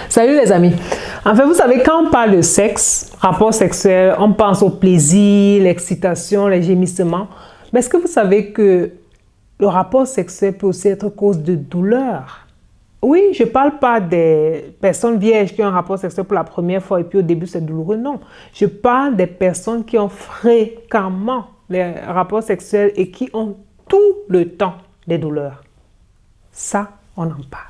Salut les amis. En fait, vous savez, quand on parle de sexe, rapport sexuel, on pense au plaisir, l'excitation, les gémissements. Mais est-ce que vous savez que le rapport sexuel peut aussi être cause de douleur? Oui, je ne parle pas des personnes vierges qui ont un rapport sexuel pour la première fois et puis au début c'est douloureux. Non, je parle des personnes qui ont fréquemment les rapports sexuels et qui ont tout le temps des douleurs. Ça, on en parle.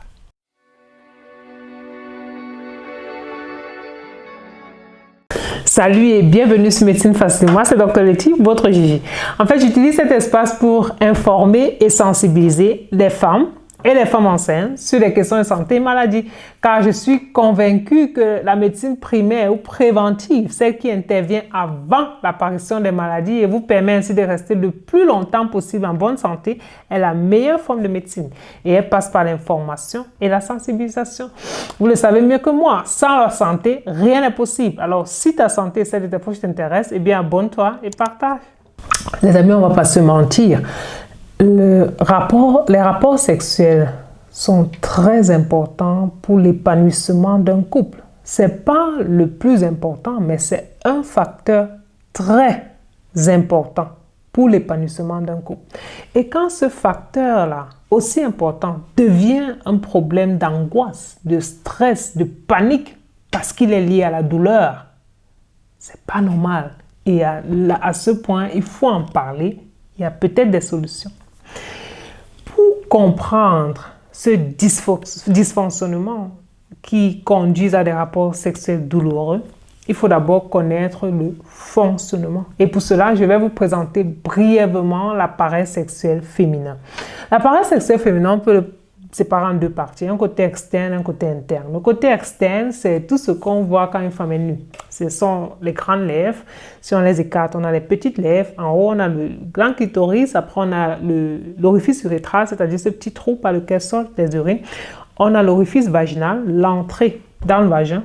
Salut et bienvenue sur Médecine Facile. Moi, c'est Dr Letty, votre Gigi. En fait, j'utilise cet espace pour informer et sensibiliser les femmes et les femmes enceintes sur les questions de santé et maladie, car je suis convaincue que la médecine primaire ou préventive, celle qui intervient avant l'apparition des maladies et vous permet ainsi de rester le plus longtemps possible en bonne santé, est la meilleure forme de médecine. Et elle passe par l'information et la sensibilisation. Vous le savez mieux que moi, sans la santé, rien n'est possible. Alors, si ta santé et celle de tes proches t'intéressent, eh bien, abonne-toi et partage. Les amis, on ne va pas se mentir. Les rapports sexuels sont très importants pour l'épanouissement d'un couple. Ce n'est pas le plus important, mais c'est un facteur très important pour l'épanouissement d'un couple. Et quand ce facteur-là, aussi important, devient un problème d'angoisse, de stress, de panique, parce qu'il est lié à la douleur, c'est pas normal. Et à ce point, il faut en parler. Il y a peut-être des solutions. Pour comprendre ce dysfonctionnement qui conduit à des rapports sexuels douloureux, il faut d'abord connaître le fonctionnement. Et pour cela, je vais vous présenter brièvement l'appareil sexuel féminin. L'appareil sexuel féminin, on peut le séparer en deux parties, un côté externe et un côté interne. Le côté externe, c'est tout ce qu'on voit quand une femme est nue. Ce sont les grandes lèvres. Si on les écarte, on a les petites lèvres. En haut, on a le grand clitoris. Après, on a l'orifice urétral, c'est-à-dire ce petit trou par lequel sortent les urines. On a l'orifice vaginal, l'entrée dans le vagin.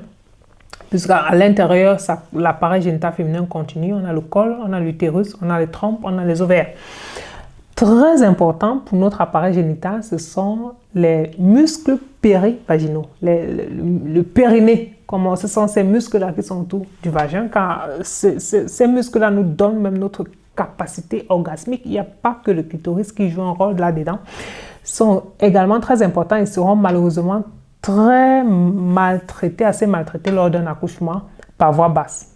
Puisqu'à l'intérieur, l'appareil génital féminin continue. On a le col, on a l'utérus, on a les trompes, on a les ovaires. Très important pour notre appareil génital, ce sont les muscles périvaginaux, le périnée. Ce sont ces muscles-là qui sont autour du vagin, car ces muscles-là nous donnent même notre capacité orgasmique. Il n'y a pas que le clitoris qui joue un rôle là-dedans. Ils sont également très importants et seront malheureusement très maltraités, assez maltraités lors d'un accouchement par voie basse.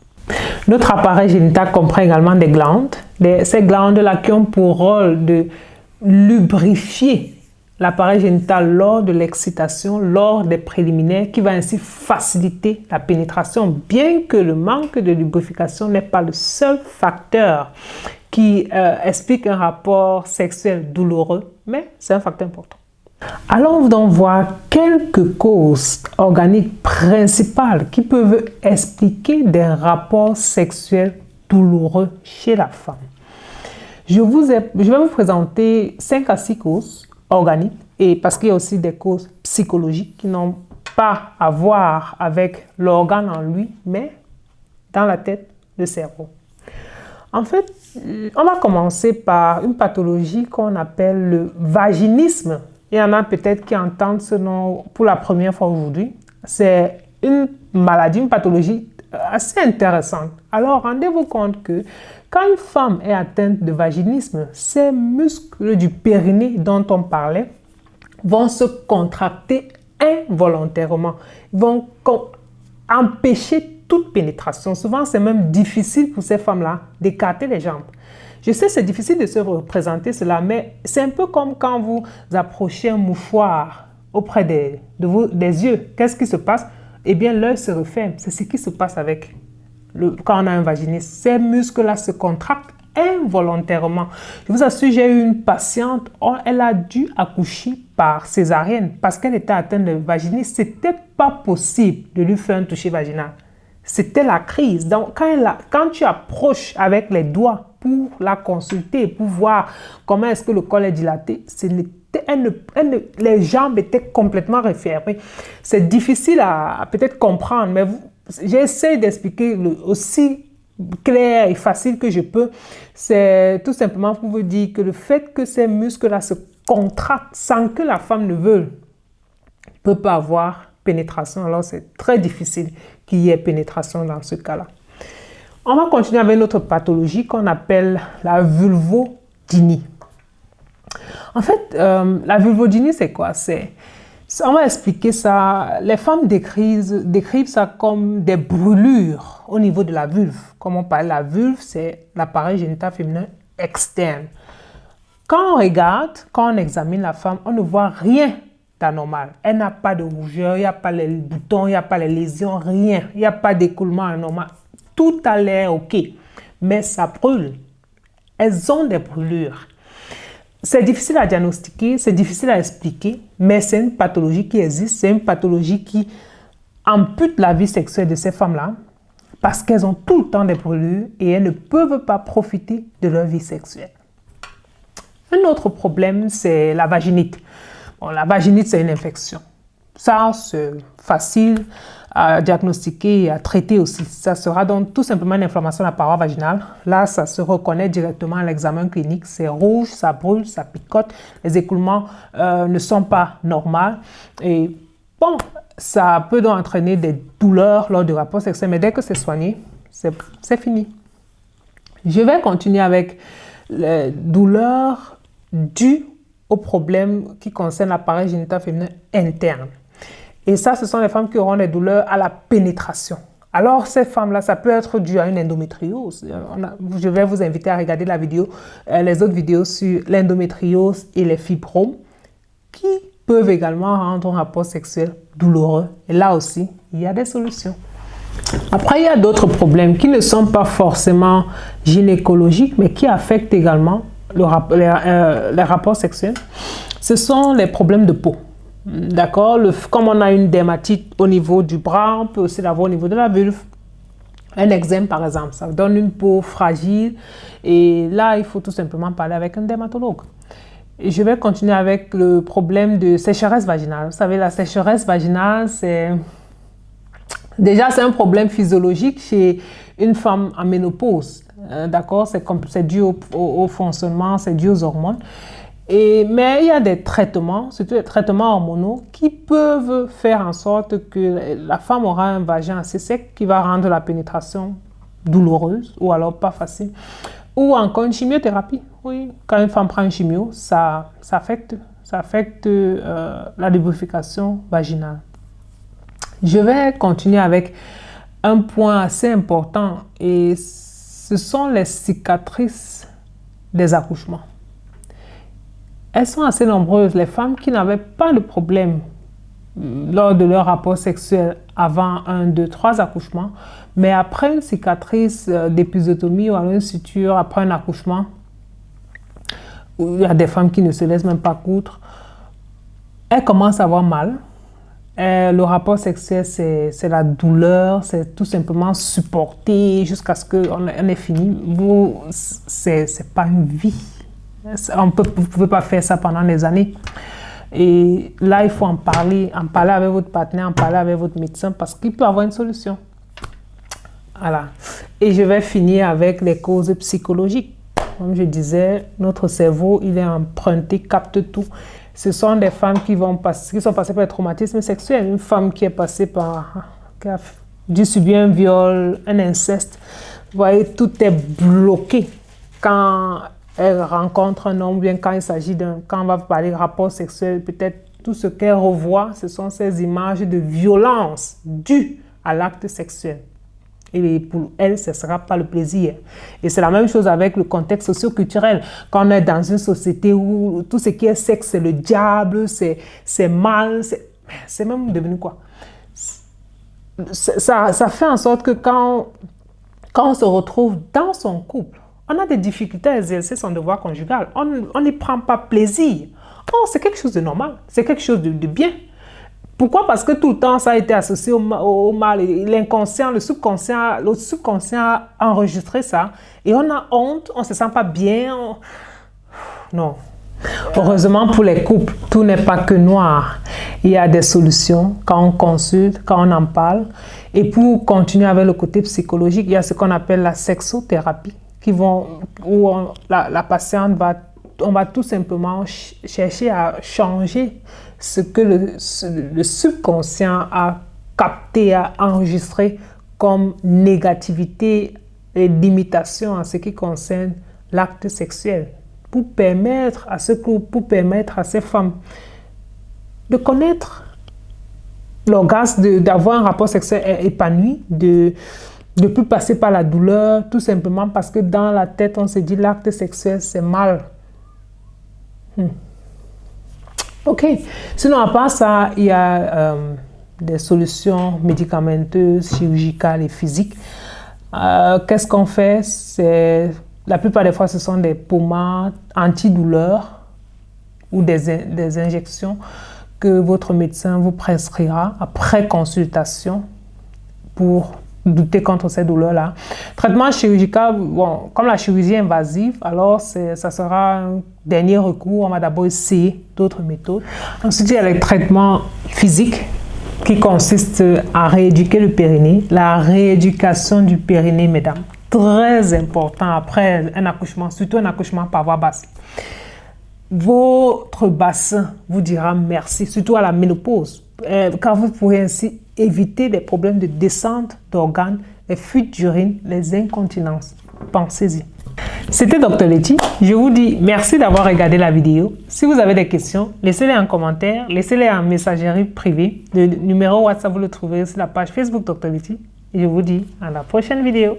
Notre appareil génital comprend également des glandes. Ces glandes-là qui ont pour rôle de lubrifier l'appareil génital lors de l'excitation, lors des préliminaires, qui va ainsi faciliter la pénétration, bien que le manque de lubrification n'est pas le seul facteur qui explique un rapport sexuel douloureux, mais c'est un facteur important. Allons donc voir quelques causes organiques principales qui peuvent expliquer des rapports sexuels douloureux chez la femme. Je vais vous présenter 5 à 6 causes organiques, et parce qu'il y a aussi des causes psychologiques qui n'ont pas à voir avec l'organe en lui, mais dans la tête, le cerveau. En fait, on va commencer par une pathologie qu'on appelle le vaginisme. Il y en a peut-être qui entendent ce nom pour la première fois aujourd'hui. C'est une maladie, une pathologie assez intéressante. Alors, rendez-vous compte que quand une femme est atteinte de vaginisme, ces muscles du périnée dont on parlait vont se contracter involontairement. Ils vont empêcher toute pénétration. Souvent, c'est même difficile pour ces femmes-là d'écarter les jambes. Je sais, c'est difficile de se représenter cela, mais c'est un peu comme quand vous approchez un mouchoir auprès des yeux. Qu'est-ce qui se passe? Eh bien, l'œil se referme. C'est ce qui se passe quand on a un vaginisme. Ces muscles-là se contractent involontairement. Je vous assure, j'ai eu une patiente, elle a dû accoucher par césarienne parce qu'elle était atteinte de vaginisme. Ce n'était pas possible de lui faire un toucher vaginal. C'était la crise. Donc, quand tu approches avec les doigts pour la consulter, pour voir comment est-ce que le col est dilaté, les jambes étaient complètement refermées. C'est difficile à peut-être comprendre, mais j'essaie d'expliquer aussi clair et facile que je peux. C'est tout simplement pour vous dire que le fait que ces muscles-là se contractent sans que la femme ne veuille, ne peut pas avoir pénétration, alors c'est très difficile qu'il y ait pénétration dans ce cas-là. On va continuer avec notre pathologie qu'on appelle la vulvodynie. En fait, la vulvodynie, c'est quoi? On va expliquer ça. Les femmes décrivent ça comme des brûlures au niveau de la vulve. Comme on parle, la vulve, c'est l'appareil génital féminin externe. Quand on regarde, quand on examine la femme, on ne voit rien d'anormal. Elle n'a pas de rougeur, il n'y a pas les boutons, il n'y a pas les lésions, rien. Il n'y a pas d'écoulement anormal. Tout a l'air OK, mais ça brûle. Elles ont des brûlures. C'est difficile à diagnostiquer, c'est difficile à expliquer, mais c'est une pathologie qui existe. C'est une pathologie qui ampute la vie sexuelle de ces femmes-là parce qu'elles ont tout le temps des brûlures et elles ne peuvent pas profiter de leur vie sexuelle. Un autre problème, c'est la vaginite. Bon, la vaginite, c'est une infection. Ça, c'est facile à diagnostiquer et à traiter aussi. Ça sera donc tout simplement une inflammation de la paroi vaginale. Là, ça se reconnaît directement à l'examen clinique. C'est rouge, ça brûle, ça picote. Les écoulements ne sont pas normaux. Et bon, ça peut donc entraîner des douleurs lors du rapport sexuel, mais dès que c'est soigné, c'est fini. Je vais continuer avec les douleurs dues aux problèmes qui concernent l'appareil génital féminin interne. Et ça, ce sont les femmes qui auront des douleurs à la pénétration. Alors, ces femmes-là, ça peut être dû à une endométriose. Je vais vous inviter à regarder les autres vidéos sur l'endométriose et les fibromes qui peuvent également rendre un rapport sexuel douloureux. Et là aussi, il y a des solutions. Après, il y a d'autres problèmes qui ne sont pas forcément gynécologiques, mais qui affectent également les rapports sexuels. Ce sont les problèmes de peau. D'accord? Comme on a une dermatite au niveau du bras, on peut aussi l'avoir au niveau de la vulve. Un eczème, par exemple, ça donne une peau fragile. Et là, il faut tout simplement parler avec un dermatologue. Et je vais continuer avec le problème de sécheresse vaginale. Vous savez, la sécheresse vaginale, c'est un problème physiologique chez une femme en ménopause. D'accord? C'est dû au fonctionnement, c'est dû aux hormones. Mais il y a des traitements, surtout des traitements hormonaux, qui peuvent faire en sorte que la femme aura un vagin assez sec qui va rendre la pénétration douloureuse ou alors pas facile. Ou encore une chimiothérapie. Oui, quand une femme prend une chimio, ça affecte la lubrification vaginale. Je vais continuer avec un point assez important et ce sont les cicatrices des accouchements. Elles sont assez nombreuses, les femmes qui n'avaient pas de problème lors de leur rapport sexuel avant 1, 2, 3 accouchements, mais après une cicatrice d'épisiotomie ou une suture après un accouchement, il y a des femmes qui ne se laissent même pas coudre, elles commencent à avoir mal. Le rapport sexuel, c'est la douleur, c'est tout simplement supporter jusqu'à ce qu'on ait fini. C'est pas une vie. Vous ne pouvez pas faire ça pendant des années. Et là, il faut en parler avec votre partenaire, en parler avec votre médecin parce qu'il peut avoir une solution. Voilà. Et je vais finir avec les causes psychologiques. Comme je disais, notre cerveau, il est emprunté, capte tout. Ce sont des femmes qui sont passées par un traumatisme sexuel. Une femme qui a dû subir un viol, un inceste. Vous voyez, tout est bloqué quand elle rencontre un homme, bien quand il s'agit quand on va parler de rapport sexuel, peut-être tout ce qu'elle revoit, ce sont ces images de violence dues à l'acte sexuel. Et pour elle, ce ne sera pas le plaisir. Et c'est la même chose avec le contexte socio-culturel. Quand on est dans une société où tout ce qui est sexe, c'est le diable, c'est mal, c'est même devenu quoi? Ça fait en sorte que quand on se retrouve dans son couple, on a des difficultés à exercer son devoir conjugal. On n'y prend pas plaisir. Oh, c'est quelque chose de normal. C'est quelque chose de bien. Pourquoi? Parce que tout le temps, ça a été associé au mal. L'inconscient, le subconscient a enregistré ça. Et on a honte, on ne se sent pas bien. Non. Heureusement pour les couples, tout n'est pas que noir. Il y a des solutions quand on consulte, quand on en parle. Et pour continuer avec le côté psychologique, il y a ce qu'on appelle la sexothérapie. La patiente on va tout simplement chercher à changer ce que le subconscient a capté, a enregistré comme négativité et limitation en ce qui concerne l'acte sexuel, pour permettre à ces femmes de connaître l'orgasme, d'avoir un rapport sexuel épanoui, de ne plus passer par la douleur, tout simplement parce que dans la tête, on se dit l'acte sexuel, c'est mal. Ok. Sinon, à part ça, il y a des solutions médicamenteuses, chirurgicales et physiques. Qu'est-ce qu'on fait? La plupart des fois, ce sont des pommades antidouleurs ou des injections que votre médecin vous prescrira après consultation pour lutter contre ces douleurs-là. Traitement chirurgical, bon, comme la chirurgie invasive, alors ça sera un dernier recours. On va d'abord essayer d'autres méthodes. Ensuite, il y a les traitements physiques qui consistent à rééduquer le périnée. La rééducation du périnée, mesdames, très important après un accouchement, surtout un accouchement par voie basse. Votre bassin vous dira merci, surtout à la ménopause, car vous pourrez ainsi éviter les problèmes de descente d'organes, les fuites d'urine, les incontinences. Pensez-y. C'était Dr Letty. Je vous dis merci d'avoir regardé la vidéo. Si vous avez des questions, laissez-les en commentaire, laissez-les en messagerie privée. Le numéro WhatsApp, vous le trouverez sur la page Facebook Dr Letty. Et je vous dis à la prochaine vidéo.